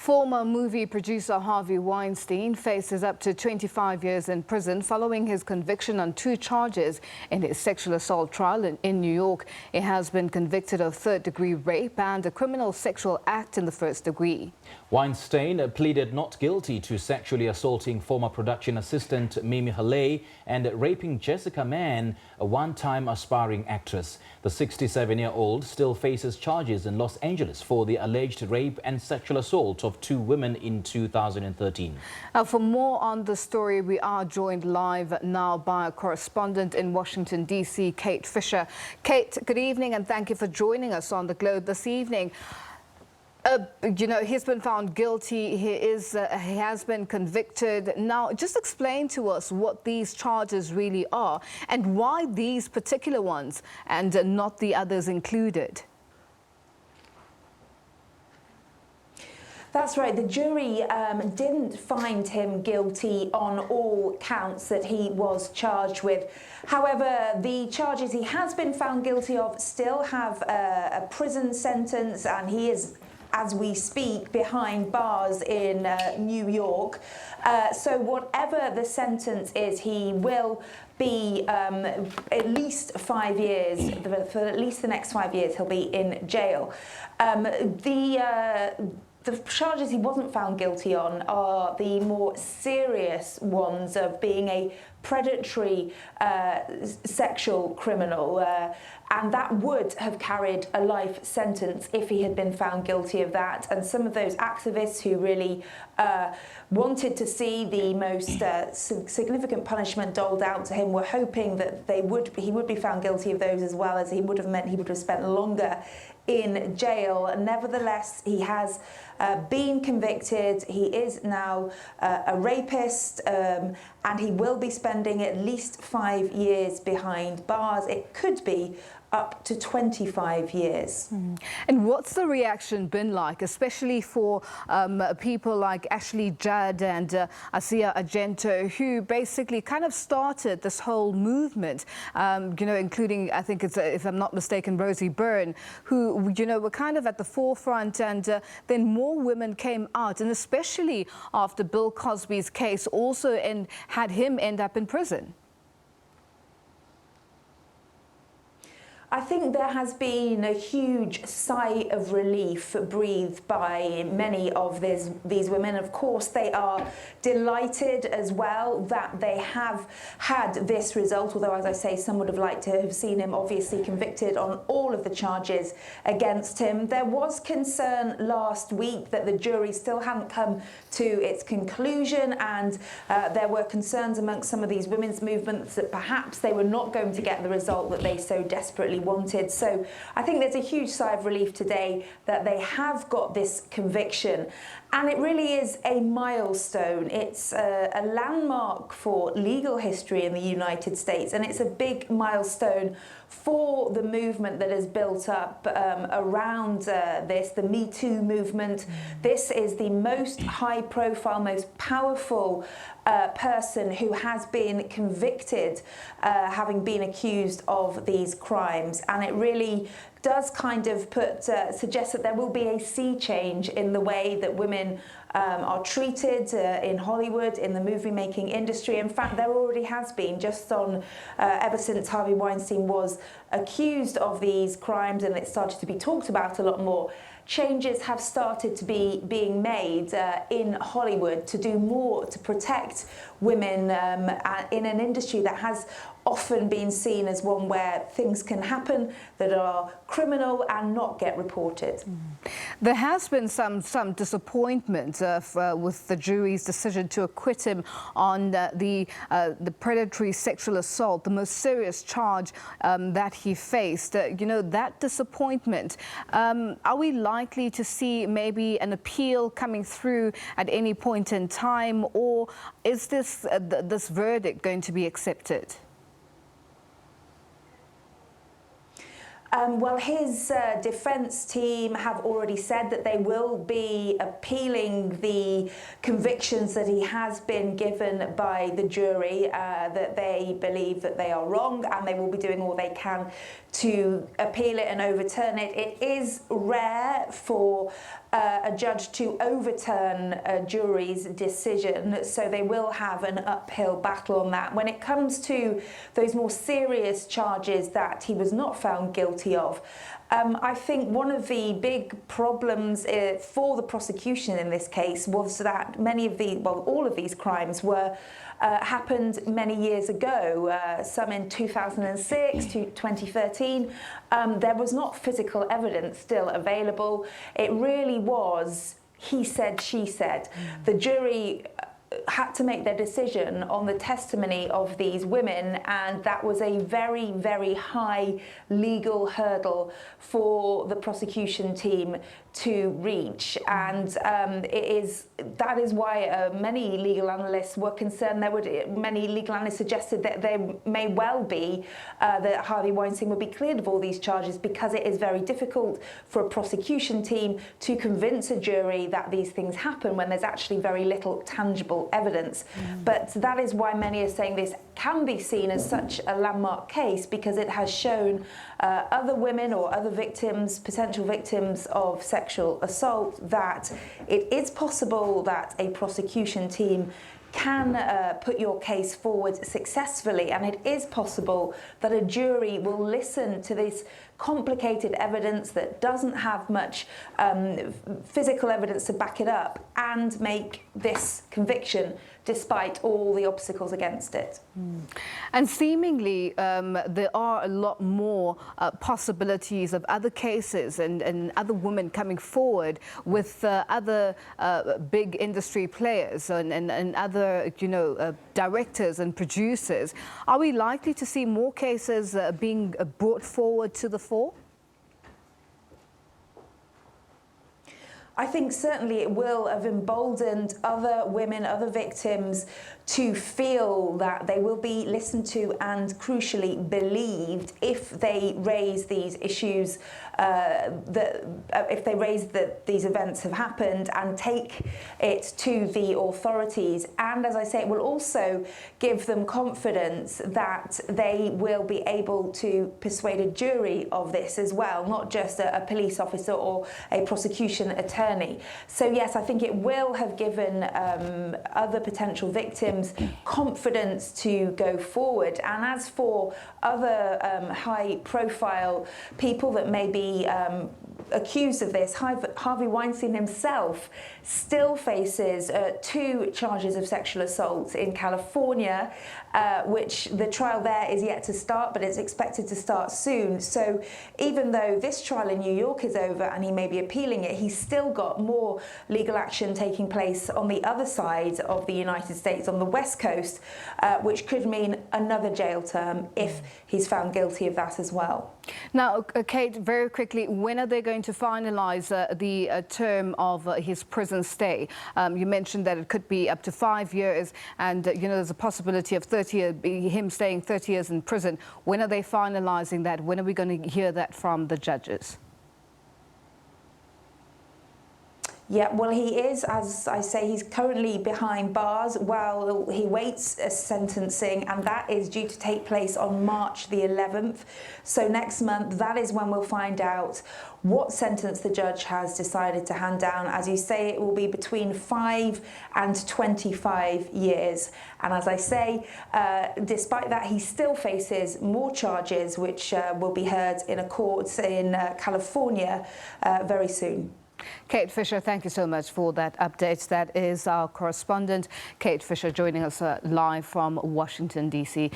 Former movie producer Harvey Weinstein faces up to 25 years in prison following his conviction on 2 charges in his sexual assault trial in New York. He has been convicted of third-degree rape and a criminal sexual act in the first degree. Weinstein pleaded not guilty to sexually assaulting former production assistant Mimi Haleyi and raping Jessica Mann, a one-time aspiring actress. The 67-year-old still faces charges in Los Angeles for the alleged rape and sexual assault of 2 women in 2013. For more on the story, we are joined live now by a correspondent in Washington, D.C., Kate Fisher. Kate, good evening and thank you for joining us on The Globe this evening. He's been found guilty. He has been convicted. Now, just explain to us what these charges really are and why these particular ones and not the others included. That's right. The jury didn't find him guilty on all counts that he was charged with. However, the charges he has been found guilty of still have a prison sentence, and he is, as we speak, behind bars in New York. So whatever the sentence is, he will be at least 5 years, for at least the next 5 years, he'll be in jail. The charges he wasn't found guilty on are the more serious ones of being a predatory sexual criminal, and that would have carried a life sentence if he had been found guilty of that. And some of those activists who really wanted to see the most significant punishment doled out to him were hoping that he would be found guilty of those, as well as he would have meant he would have spent longer in jail. Nevertheless, he has been convicted. He is now a rapist, and he will be spending at least 5 years behind bars. It could be up to 25 years. And what's the reaction been like, especially for people like Ashley Judd and Asia Argento, who basically kind of started this whole movement, including, I think it's, if I'm not mistaken, Rosie Byrne, who, were kind of at the forefront, and then more women came out, and especially after Bill Cosby's case also had him end up in prison. I think there has been a huge sigh of relief breathed by many of these women. Of course, they are delighted as well that they have had this result, although, as I say, some would have liked to have seen him obviously convicted on all of the charges against him. There was concern last week that the jury still hadn't come to its conclusion, and there were concerns amongst some of these women's movements that perhaps they were not going to get the result that they so desperately wanted. So I think there's a huge sigh of relief today that they have got this conviction, and it really is a milestone. It's a landmark for legal history in the United States, and it's a big milestone for the movement that has built up around the Me Too movement. This is the most high-profile, most powerful person who has been convicted, having been accused of these crimes, and it really does kind of suggest that there will be a sea change in the way that women are treated in Hollywood, in the movie-making industry. In fact, there already has been, just on ever since Harvey Weinstein was accused of these crimes and it started to be talked about a lot more, changes have started to be being made in Hollywood to do more to protect women in an industry that has often been seen as one where things can happen that are criminal and not get reported. There has been some disappointment with the jury's decision to acquit him on the predatory sexual assault, the most serious charge that he faced. That disappointment, are we likely to see maybe an appeal coming through at any point in time, or is this verdict going to be accepted? Well, his defence team have already said that they will be appealing the convictions that he has been given by the jury, that they believe that they are wrong, and they will be doing all they can to appeal it and overturn it. It is rare for a judge to overturn a jury's decision, so they will have an uphill battle on that. When it comes to those more serious charges that he was not found guilty of, I think one of the big problems for the prosecution in this case was that all of these crimes were happened many years ago, some in 2006 to 2013. There was not physical evidence still available. It really was he said, she said. The jury had to make their decision on the testimony of these women, and that was a very, very high legal hurdle for the prosecution team to reach. And that is why many legal analysts were concerned. Many legal analysts suggested that there may well be that Harvey Weinstein would be cleared of all these charges, because it is very difficult for a prosecution team to convince a jury that these things happen when there's actually very little tangible evidence. But that is why many are saying this can be seen as such a landmark case, because it has shown other women or other victims, potential victims of sexual assault, that it is possible that a prosecution team can put your case forward successfully, and it is possible that a jury will listen to this complicated evidence that doesn't have much physical evidence to back it up and make this conviction despite all the obstacles against it. And seemingly there are a lot more possibilities of other cases and other women coming forward with other big industry players and other, directors and producers. Are we likely to see more cases being brought forward to the fore? I think certainly it will have emboldened other women, other victims, to feel that they will be listened to and crucially believed if they raise these issues, if they raise that these events have happened and take it to the authorities. And as I say, it will also give them confidence that they will be able to persuade a jury of this as well, not just a police officer or a prosecution attorney. So yes, I think it will have given other potential victims confidence to go forward. And as for other high-profile people that may be accused of this, Harvey Weinstein himself still faces 2 charges of sexual assault in California, which the trial there is yet to start, but it's expected to start soon. So even though this trial in New York is over and he may be appealing it, he's still got more legal action taking place on the other side of the United States, on the West Coast, which could mean another jail term if he's found guilty of that as well. Now, Kate, very quickly, when are they going to finalise the term of his prison stay? You mentioned that it could be up to 5 years, and there's a possibility of him staying 30 years in prison. When are they finalising that? When are we going to hear that from the judges? Yeah, well, he is, as I say, he's currently behind bars while he waits a sentencing, and that is due to take place on March the 11th. So next month, that is when we'll find out what sentence the judge has decided to hand down. As you say, it will be between 5 and 25 years. And as I say, despite that, he still faces more charges, which will be heard in a court in California very soon. Kate Fisher, thank you so much for that update. That is our correspondent, Kate Fisher, joining us live from Washington, D.C.